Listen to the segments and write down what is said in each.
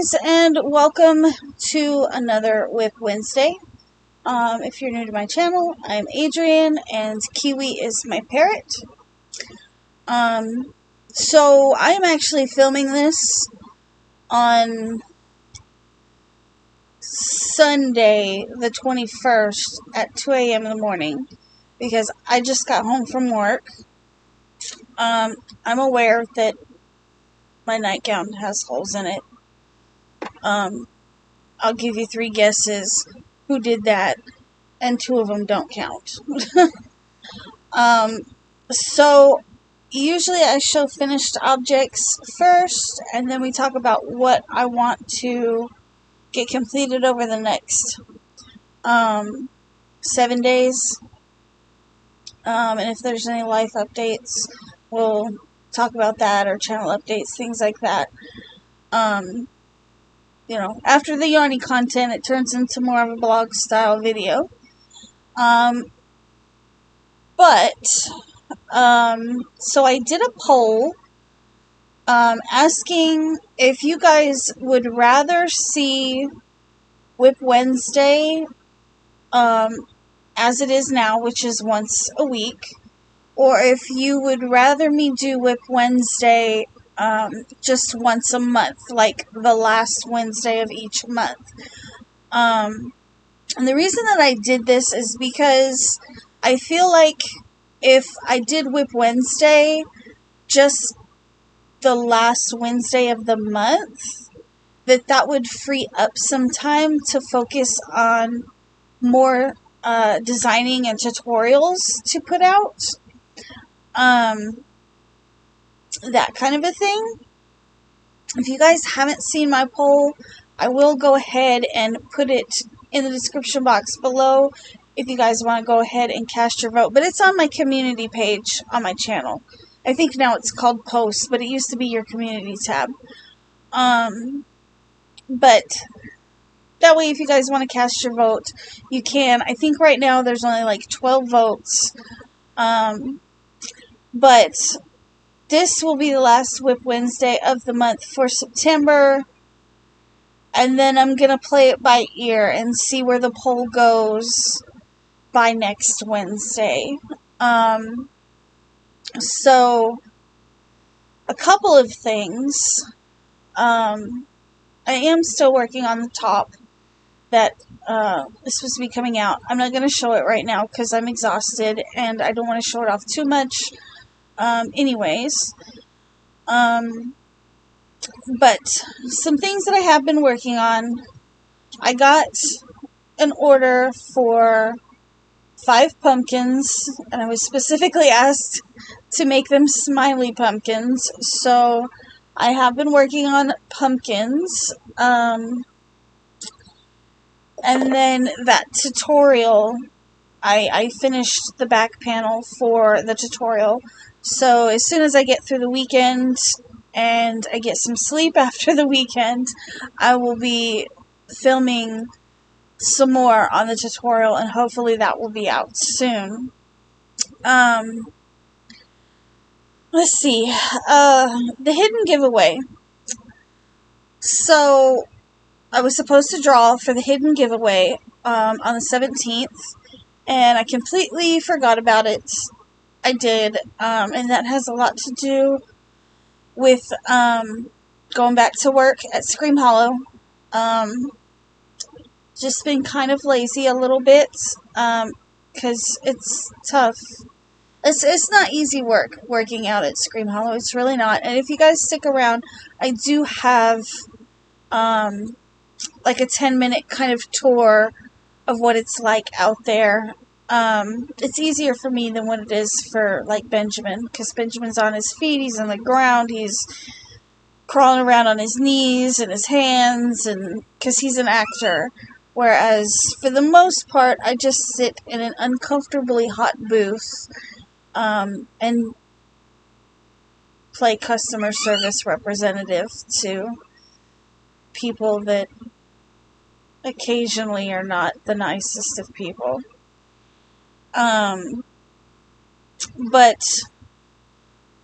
guys, and welcome to another WIP Wednesday. If you're new to my channel, I'm Adrian, and Kiwi is my parrot. So I'm actually filming this on Sunday, the 21st, at 2 a.m. in the morning, because I just got home from work. I'm aware that my nightgown has holes in it. I'll give you 3 guesses who did that, and 2 of them don't count. So usually I show finished objects first, and then we talk about what I want to get completed over the next 7 days. And if there's any life updates, we'll talk about that, or channel updates, things like that. You know, after the yarny content, it turns into more of a blog style video. So I did a poll asking if you guys would rather see WIP Wednesday as it is now, which is once a week, or if you would rather me do WIP Wednesday just once a month, like the last Wednesday of each month. And the reason that I did this is because I feel like if I did WIP Wednesday just the last Wednesday of the month, that would free up some time to focus on more designing and tutorials to put out. That kind of a thing. If you guys haven't seen my poll, I will go ahead and put it in the description box below if you guys want to go ahead and cast your vote. But it's on my community page on my channel. I think now it's called posts, but it used to be your community tab. But that way, if you guys want to cast your vote, you can. I think right now there's only like 12 votes. But this will be the last WIP Wednesday of the month for September. And then I'm going to play it by ear and see where the poll goes by next Wednesday. So, a couple of things. I am still working on the top that is supposed to be coming out. I'm not going to show it right now because I'm exhausted and I don't want to show it off too much. Anyways. But some things that I have been working on. I got an order for 5 pumpkins, and I was specifically asked to make them smiley pumpkins. So I have been working on pumpkins. And then that tutorial, I finished the back panel for the tutorial. So as soon as I get through the weekend and I get some sleep after the weekend, I will be filming some more on the tutorial, and hopefully that will be out soon. Let's see. The hidden giveaway. So I was supposed to draw for the hidden giveaway on the 17th, and I completely forgot about it. I did, and that has a lot to do with going back to work at Scream Hollow. Just been kind of lazy a little bit, because it's tough. It's not easy working out at Scream Hollow. It's really not. And if you guys stick around, I do have like a 10-minute kind of tour of what it's like out there. It's easier for me than what it is for, like, Benjamin, because Benjamin's on his feet, he's on the ground, he's crawling around on his knees and his hands, and because he's an actor. Whereas, for the most part, I just sit in an uncomfortably hot booth, and play customer service representative to people that occasionally are not the nicest of people. But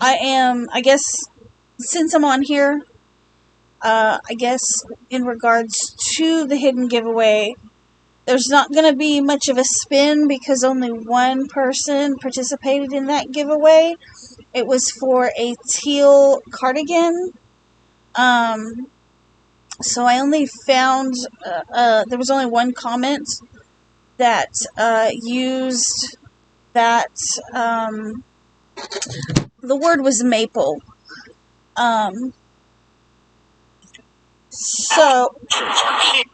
I guess, since I'm on here, I guess in regards to the hidden giveaway, there's not going to be much of a spin because only one person participated in that giveaway. It was for a teal cardigan. So I only found, there was only one comment that used that, the word was maple. So,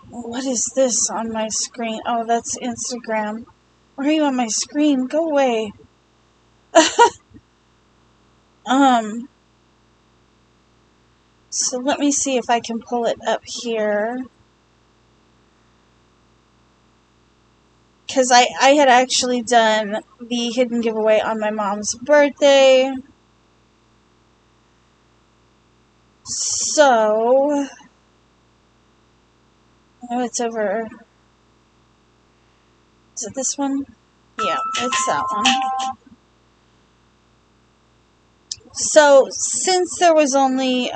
what is this on my screen? Oh, that's Instagram. Why are you on my screen? Go away. So let me see if I can pull it up here. Because I had actually done the hidden giveaway on my mom's birthday. So, oh, it's over. Is it this one? Yeah, it's that one. So, since there was only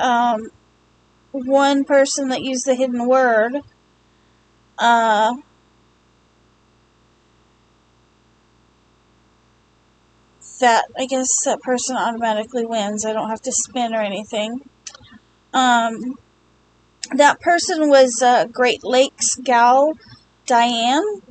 one person that used the hidden word, that, I guess that person automatically wins. I don't have to spin or anything. That person was Great Lakes gal Diane.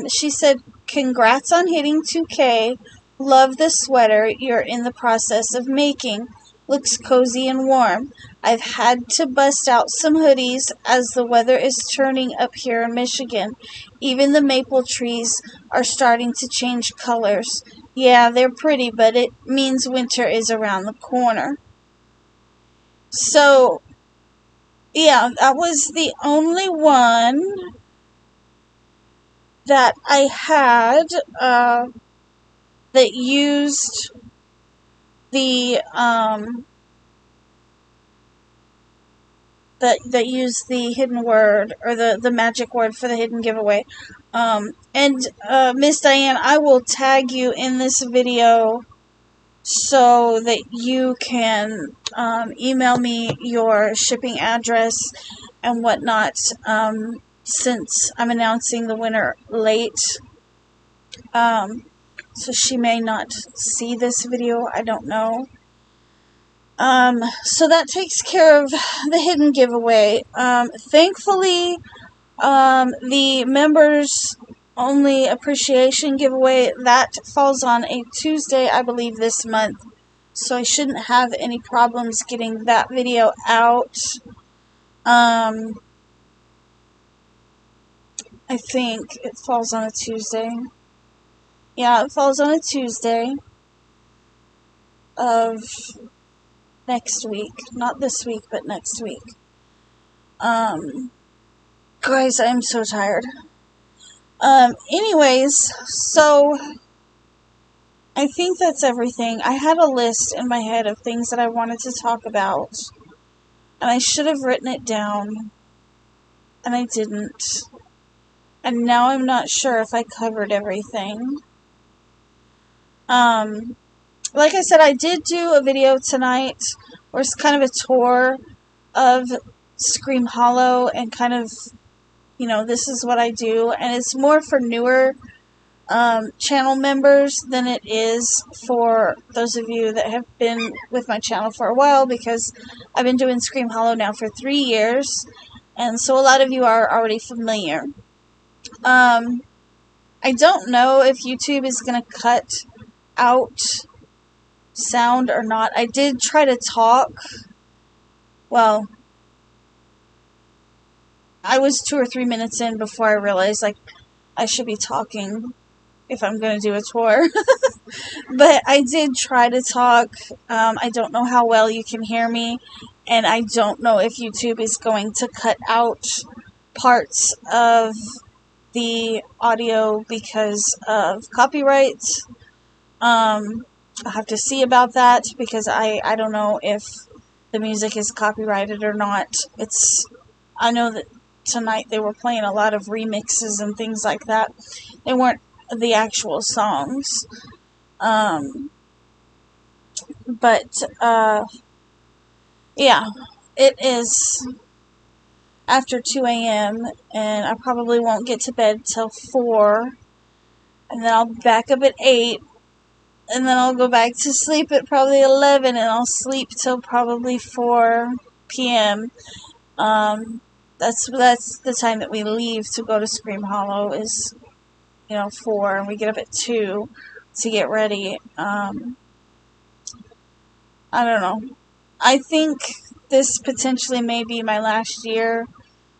She said, "Congrats on hitting 2K. Love the sweater you're in the process of making. Looks cozy and warm. I've had to bust out some hoodies as the weather is turning up here in Michigan. Even the maple trees are starting to change colors. Yeah, they're pretty, but it means winter is around the corner." So, yeah, that was the only one that I had that used the that used the hidden word, or the magic word for the hidden giveaway. And Miss Diane, I will tag you in this video so that you can email me your shipping address and whatnot, since I'm announcing the winner late. So she may not see this video, I don't know. So that takes care of the hidden giveaway. Thankfully, the members only appreciation giveaway, that falls on a Tuesday, I believe, this month. So I shouldn't have any problems getting that video out. I think it falls on a Tuesday. Yeah, it falls on a Tuesday of next week. Not this week, but next week. Guys, I'm so tired. Anyways, so I think that's everything. I had a list in my head of things that I wanted to talk about, and I should have written it down, and I didn't. And now I'm not sure if I covered everything. Like I said, I did do a video tonight where it's kind of a tour of Scream Hollow and kind of, you know, this is what I do, and it's more for newer channel members than it is for those of you that have been with my channel for a while, because I've been doing Scream Hollow now for 3 years, and so a lot of you are already familiar. I don't know if YouTube is going to cut out sound or not. I did try to talk. Well, I was 2 or 3 minutes in before I realized, like, I should be talking if I'm going to do a tour. But I did try to talk. I don't know how well you can hear me, and I don't know if YouTube is going to cut out parts of the audio because of copyright. I'll have to see about that, because I don't know if the music is copyrighted or not. I know that tonight they were playing a lot of remixes and things like that. They weren't the actual songs. But yeah, it is after 2 a.m. and I probably won't get to bed till 4, and then I'll be back up at 8, and then I'll go back to sleep at probably 11, and I'll sleep till probably 4 p.m. That's the time that we leave to go to Scream Hollow is, 4, and we get up at 2 to get ready. I don't know. I think this potentially may be my last year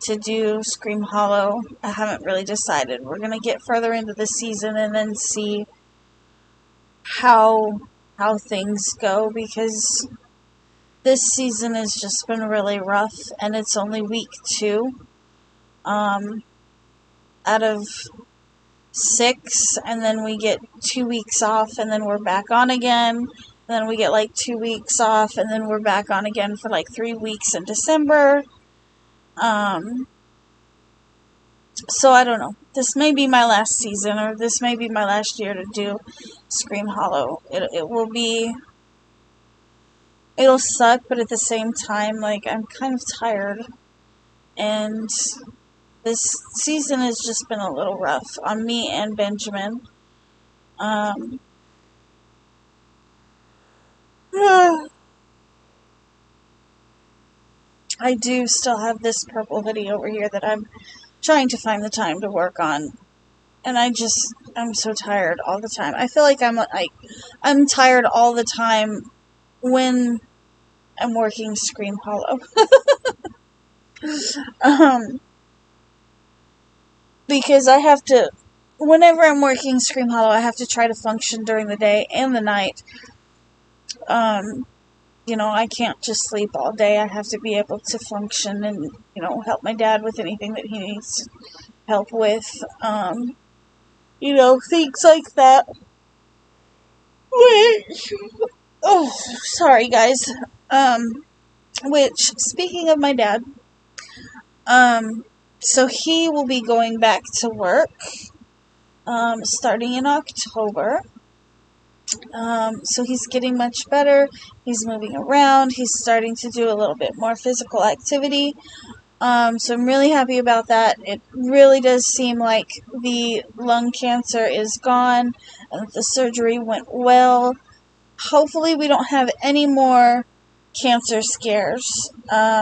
to do Scream Hollow. I haven't really decided. We're going to get further into the season and then see how things go, because this season has just been really rough, and it's only week 2 out of 6, and then we get 2 weeks off, and then we're back on again. And then we get like 2 weeks off, and then we're back on again for like 3 weeks in December. So I don't know. This may be my last season, or this may be my last year to do Scream Hollow. It'll suck, but at the same time, like, I'm kind of tired, and this season has just been a little rough on me and Benjamin. I do still have this purple hoodie over here that I'm trying to find the time to work on, and I'm so tired all the time. I feel like I'm tired all the time when I'm working Scream Hollow. Because I have to, whenever I'm working Scream Hollow, I have to try to function during the day and the night. I can't just sleep all day. I have to be able to function and, help my dad with anything that he needs help with. Things like that. Which, oh, sorry guys. Which, speaking of my dad, so he will be going back to work, starting in October. So he's getting much better. He's moving around. He's starting to do a little bit more physical activity. So I'm really happy about that. It really does seem like the lung cancer is gone and the surgery went well. Hopefully we don't have any more cancer scares.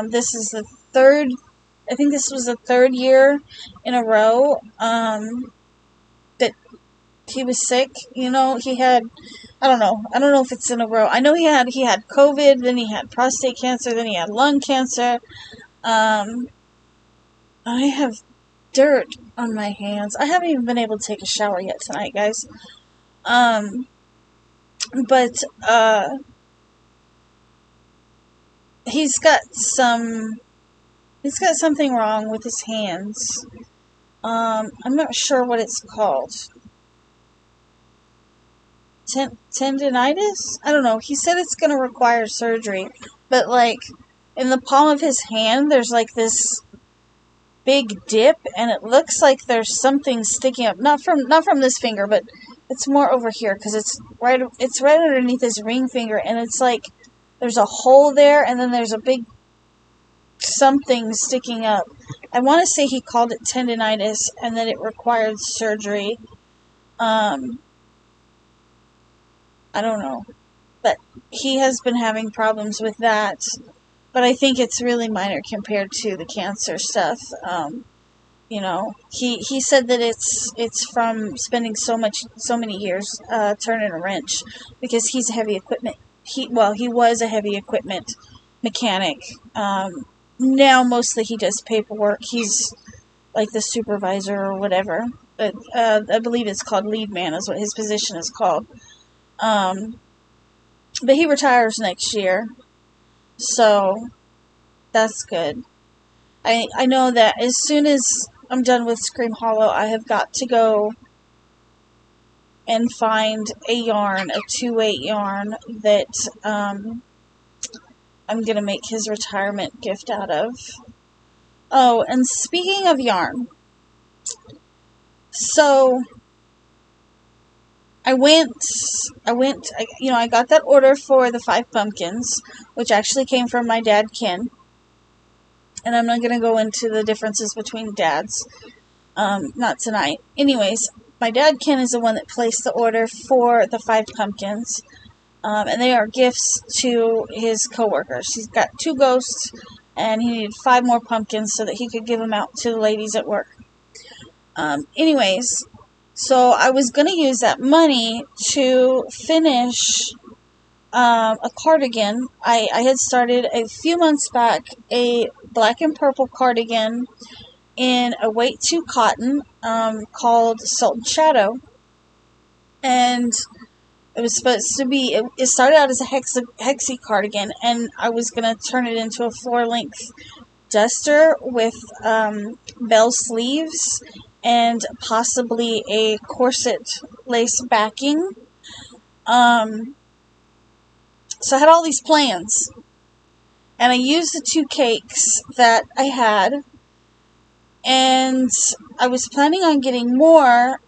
This is the third, I think this was the third year in a row that he was sick. He had, I don't know if it's in a row. I know he had COVID, then he had prostate cancer, then he had lung cancer. I have dirt on my hands. I haven't even been able to take a shower yet tonight, guys. But he's got something wrong with his hands. I'm not sure what it's called. Tendinitis? I don't know. He said it's going to require surgery, but like in the palm of his hand, there's like this big dip, and it looks like there's something sticking up. Not from this finger, but it's more over here because it's right underneath his ring finger, and it's like there's a hole there, and then there's a big something sticking up. I want to say he called it tendinitis, and that it required surgery. I don't know. But he has been having problems with that. But I think it's really minor compared to the cancer stuff. He said that it's from spending so many years turning a wrench, because he's a heavy equipment. He was a heavy equipment mechanic. Now mostly he does paperwork. He's like the supervisor or whatever. But I believe it's called lead man is what his position is called. But he retires next year, so that's good. I know that as soon as I'm done with Scream Hollow, I have got to go and find a yarn, a 2/8 yarn that I'm going to make his retirement gift out of. Oh, and speaking of yarn, so I got that order for the 5 pumpkins, which actually came from my dad, Ken. And I'm not going to go into the differences between dads. Not tonight. Anyways, my dad, Ken, is the one that placed the order for the 5 pumpkins. And they are gifts to his coworkers. He's got 2 ghosts, and he needed 5 more pumpkins so that he could give them out to the ladies at work. Anyways, so I was going to use that money to finish a cardigan. I had started a few months back a black and purple cardigan in a weight 2 cotton called Salt and Shadow. And it was supposed to be, it started out as a hexie cardigan, and I was going to turn it into a 4-length duster with bell sleeves and possibly a corset lace backing. So I had all these plans, and I used the 2 cakes that I had, and I was planning on getting more,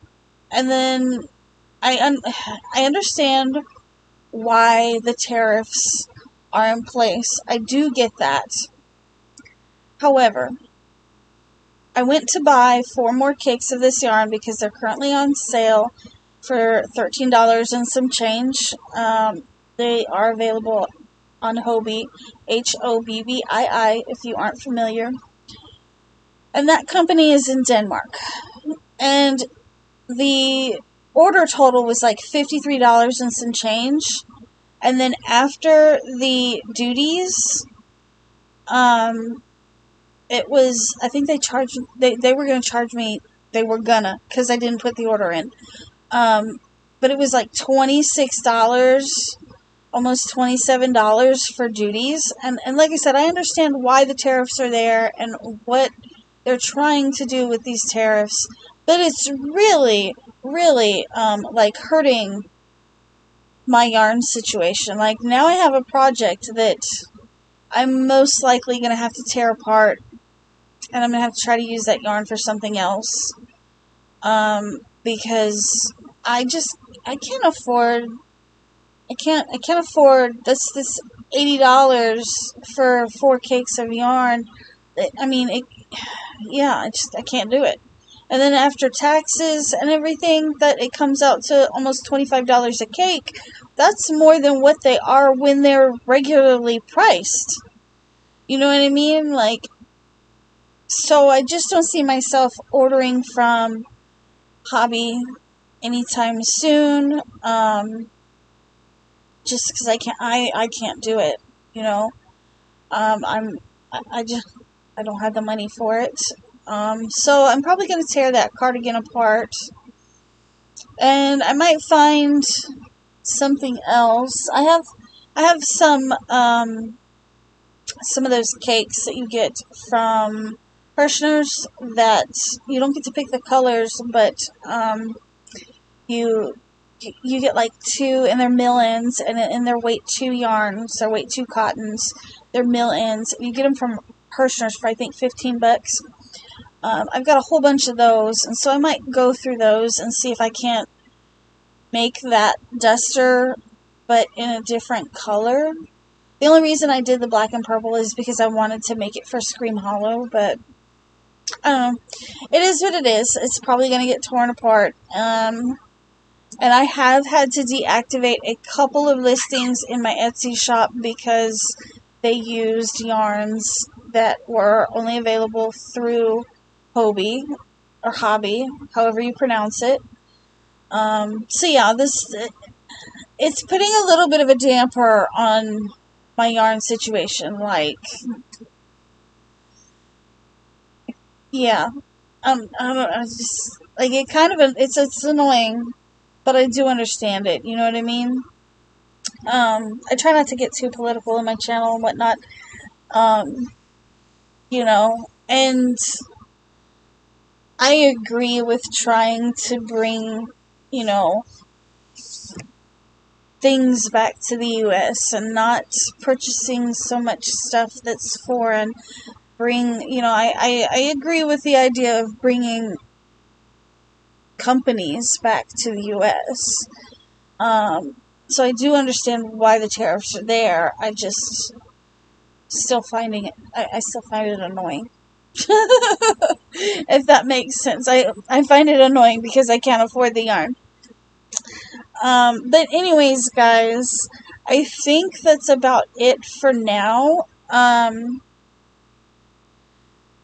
and then I understand why the tariffs are in place. I do get that. However, I went to buy 4 more cakes of this yarn because they're currently on sale for $13 and some change. They are available on Hobbii, Hobbii, if you aren't familiar. And that company is in Denmark. And the order total was like $53 and some change. And then after the duties, it was, I think they charged, they were going to charge me, because I didn't put the order in. But it was like $26, almost $27 for duties. And like I said, I understand why the tariffs are there and what they're trying to do with these tariffs. But it's really, really, like hurting my yarn situation. Like, now I have a project that I'm most likely going to have to tear apart, and I'm going to have to try to use that yarn for something else. Because I can't afford, this $80 for 4 cakes of yarn. I mean, I can't do it. And then after taxes and everything, that it comes out to almost $25 a cake. That's more than what they are when they're regularly priced. You know what I mean? Like, so I just don't see myself ordering from Hobbii anytime soon. Just because I can't do it. You know, I don't have the money for it. So I'm probably going to tear that cardigan apart, and I might find something else. I have some of those cakes that you get from Hirschner's that you don't get to pick the colors, but you get like 2, and they're mill-ins, and they're weight 2 yarns, they're weight 2 cottons, they're mill-ins. You get them from Hirschner's for I think $15. I've got a whole bunch of those, and so I might go through those and see if I can't make that duster, but in a different color. The only reason I did the black and purple is because I wanted to make it for Scream Hollow, but I don't know. It is what it is. It's probably going to get torn apart. And I have had to deactivate a couple of listings in my Etsy shop because they used yarns that were only available through Hobbii, or Hobbii, however you pronounce it. So yeah, it's putting a little bit of a damper on my yarn situation. Like, yeah, I don't know, I just, like, it's annoying, but I do understand it, you know what I mean? I try not to get too political in my channel and whatnot, you know, and I agree with trying to bring, you know, things back to the U.S. and not purchasing so much stuff that's foreign. I agree with the idea of bringing companies back to the U.S. So I do understand why the tariffs are there. I just, still finding it. I still find it annoying. If that makes sense. I find it annoying because I can't afford the yarn. But anyways, guys, I think that's about it for now.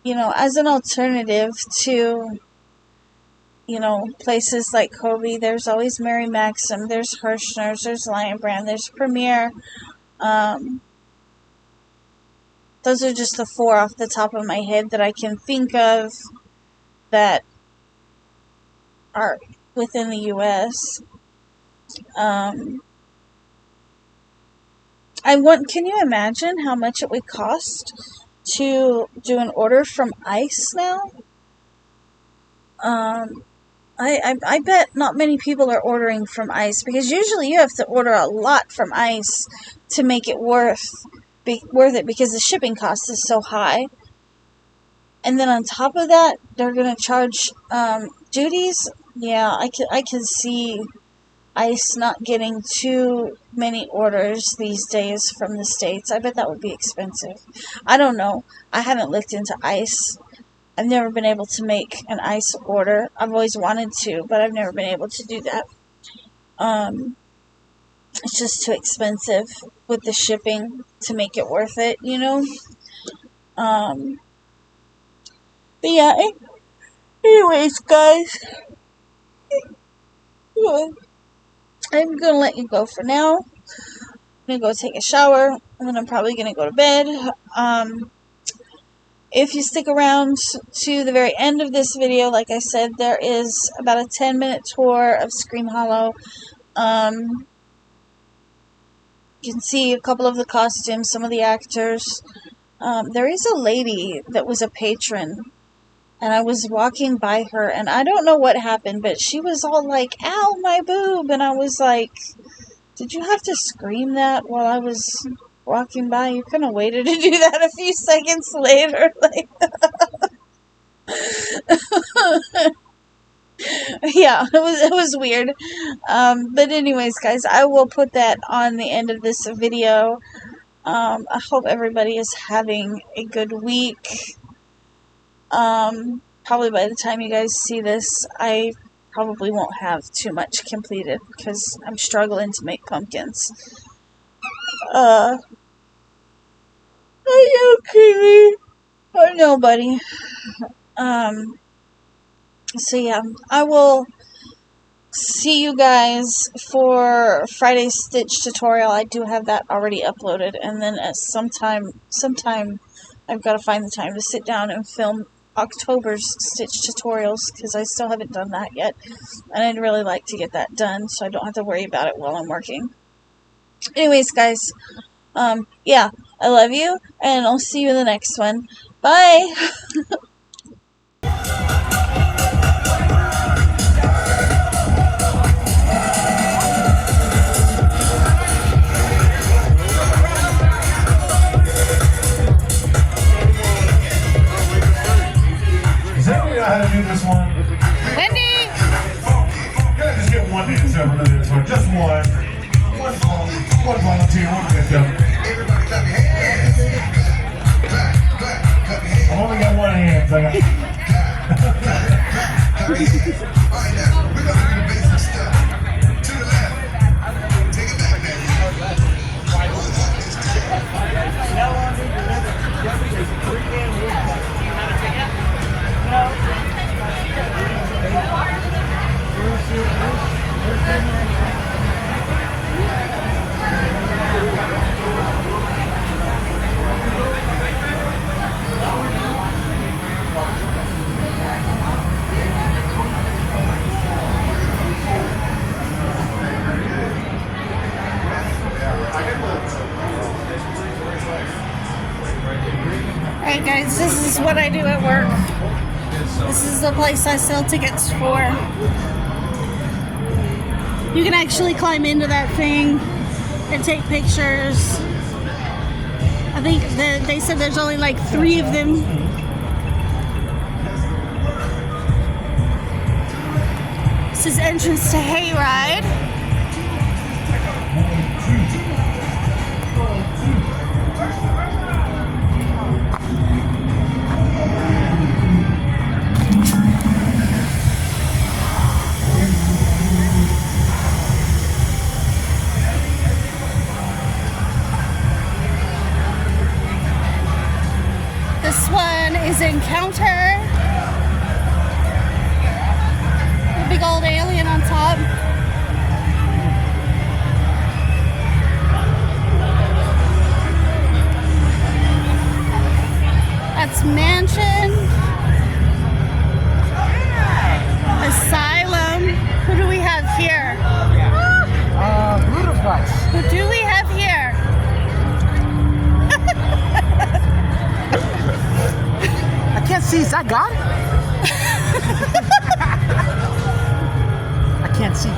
You know, as an alternative to, you know, places like Kobe, there's always Mary Maxim, there's Hirschner's, there's Lion Brand, there's Premier. Those are just the 4 off the top of my head that I can think of that are within the U.S. Can you imagine how much it would cost to do an order from ICE now? I bet not many people are ordering from ICE, because usually you have to order a lot from ICE to make it worth it, because the shipping cost is so high. And then on top of that, they're going to charge duties. Yeah, I can see ICE not getting too many orders these days from the States. I bet that would be expensive. I don't know. I haven't looked into ICE. I've never been able to make an ICE order. I've always wanted to, but I've never been able to do that. It's just too expensive with the shipping to make it worth it, you know? But yeah, anyways, guys, I'm gonna let you go for now. I'm gonna go take a shower, and then I'm probably gonna go to bed. If you stick around to the very end of this video, like I said, there is about a 10-minute tour of Scream Hollow. You can see a couple of the costumes, some of the actors. There is a lady that was a patron, and I was walking by her, and I don't know what happened, but she was all like, "Ow, my boob," and I was like, did you have to scream that while I was walking by? You couldn't have waited to do that a few seconds later. Like, yeah, it was weird. But anyways, guys, I will put that on the end of this video. I hope everybody is having a good week. Probably by the time you guys see this, I probably won't have too much completed, because I'm struggling to make pumpkins. Are you Kiwi? Or nobody? So yeah, I will see you guys for Friday's Stitch tutorial. I do have that already uploaded, and then at sometime I've got to find the time to sit down and film October's Stitch tutorials, because I still haven't done that yet, and I'd really like to get that done so I don't have to worry about it while I'm working. Anyways, guys, yeah, I love you, and I'll see you in the next one. Bye! How to do this one? Wendy! Can I just get one answer for this one? Just one. One volunteer, one victim. Everybody clap your hands. I've only got one hand, so I got... Alright, now, we're gonna do the basic stuff. To the left. Take it back, man. Alright guys, this is what I do at work. This is the place I sell tickets for. You can actually climb into that thing and take pictures. I think they said there's only like 3 of them. This is entrance to Hayride. is Encounter. A big old alien on top. That's Mansion. Asylum. Who do we have here? Butterflies. Who do we have here? I can't see. Is that God? I can't see.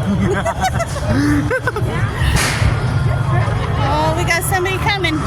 Oh, we got somebody coming.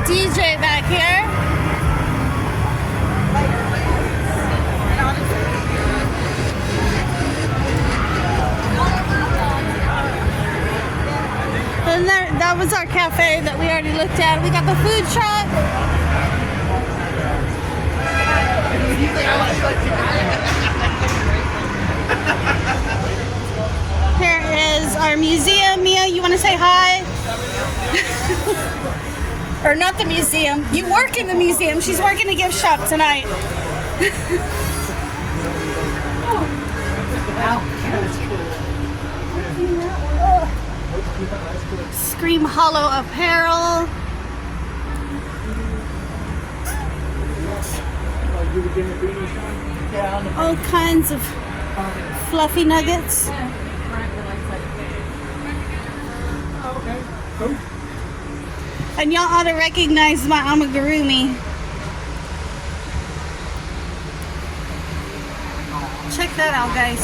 DJ back here. And that was our cafe that we already looked at. We got the food truck. Here is our museum. Mia, you want to say hi? Or not the museum. You work in the museum. She's working a gift shop tonight. Scream Hollow apparel. All kinds of fluffy nuggets. And y'all ought to recognize my amigurumi. Check that out, guys.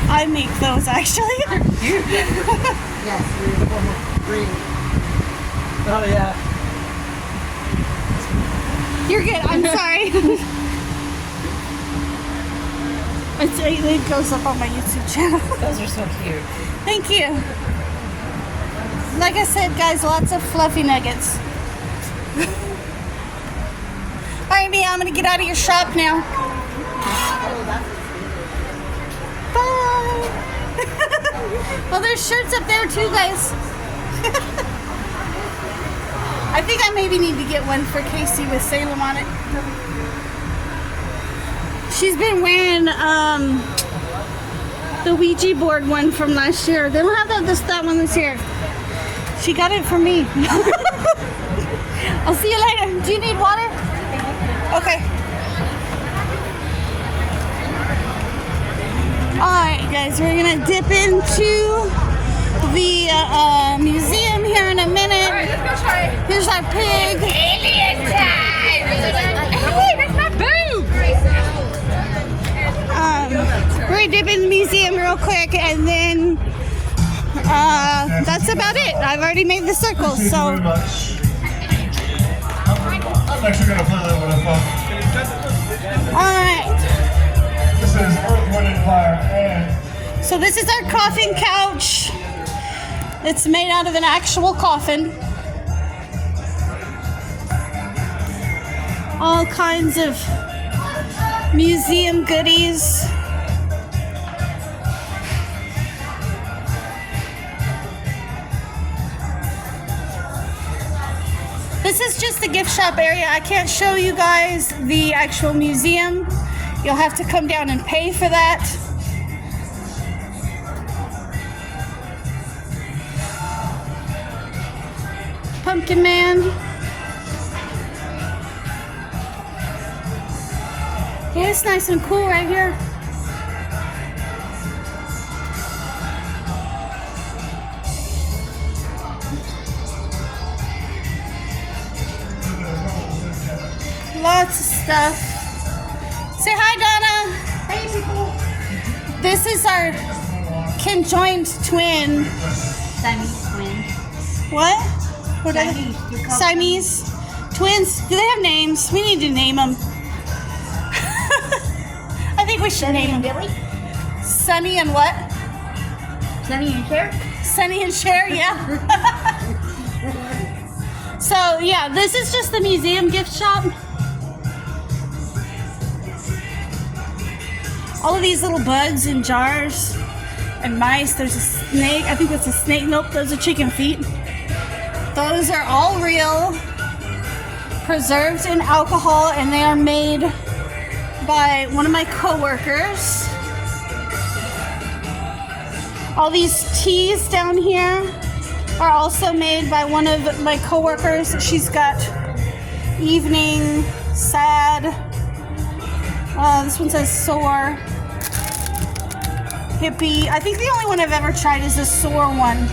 I make those actually. Yes, green. Oh yeah. You're good. I'm sorry. It goes up on my YouTube channel. Those are so cute. Thank you. Like I said, guys, lots of fluffy nuggets. All right, Mia, I'm gonna get out of your shop now. Bye. Well, there's shirts up there too, guys. I think I maybe need to get one for Casey with Salem on it. She's been wearing the Ouija board one from last year. They don't have that one this year. She got it for me. I'll see you later. Do you need water? Okay. Alright, guys, we're gonna dip into the museum here in a minute. Alright, let's go try it. Here's our pig. Alien time! Hey, that's my boob! We're gonna dip in the museum real quick, and then that's about it. I've already made the circles, Thank you so. very much. I'm actually going to play a little bit of fun. Alright. This is Earth, Wind, and Fire, and So this is our coffin couch. It's made out of an actual coffin. All kinds of museum goodies. this is just the gift shop area. I can't show you guys the actual museum. You'll have to come down and pay for that. Pumpkin Man. Yeah, it's nice and cool right here. Lots of stuff. Say hi, Donna. Hey, people. This is our conjoined twin. Siamese twin. What? What are they? Siamese. You call Siamese twins. Do they have names? We need to name them. I think we should name them. Billy? Sunny and what? Sunny and Cher? Sunny and Cher, yeah. So, yeah, this is just the museum gift shop. All of these little bugs in jars and mice. There's a snake. I think that's a snake. Nope, those are chicken feet. Those are all real, preserved in alcohol, and they are made by one of my co-workers. All these teas down here are also made by one of my co-workers. She's got evening, sad. This one says sore, hippie. I think the only one I've ever tried is a sore one.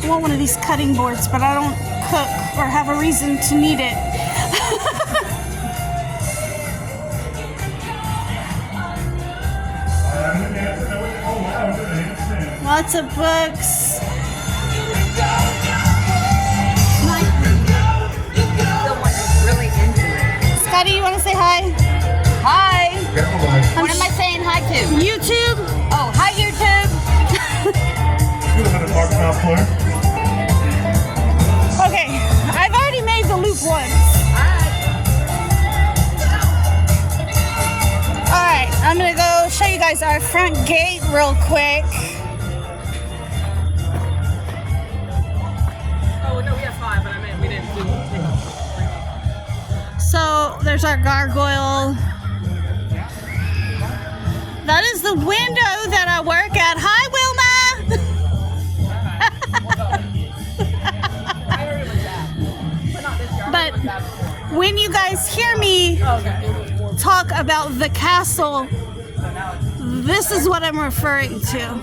I want one of these cutting boards, but I don't cook or have a reason to need it. Lots of books. Really into it. Scotty, you want to say hi? Hi. I'm What am I saying hi to? YouTube. Oh, hi, YouTube. Okay, I've already made the loop once. Alright, I'm gonna go show you guys our front gate real quick. Oh, no, we have 5, but I meant we didn't do it. So there's our gargoyle. That is the window that I work at. Hi, Wilma! But when you guys hear me talk about the castle, this is what I'm referring to.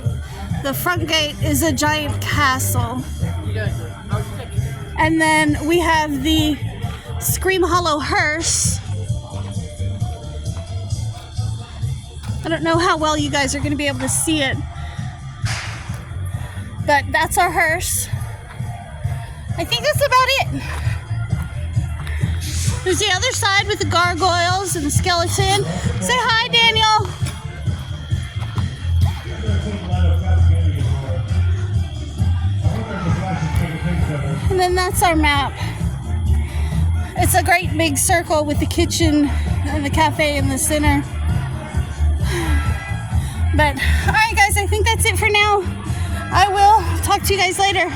The front gate is a giant castle. And then we have the Scream Hollow hearse. I don't know how well you guys are going to be able to see it, but that's our hearse. I think that's about it. There's the other side with the gargoyles and the skeleton. Say hi, Daniel. And then that's our map. It's a great big circle with the kitchen and the cafe in the center. But, alright guys, I think that's it for now. I will talk to you guys later.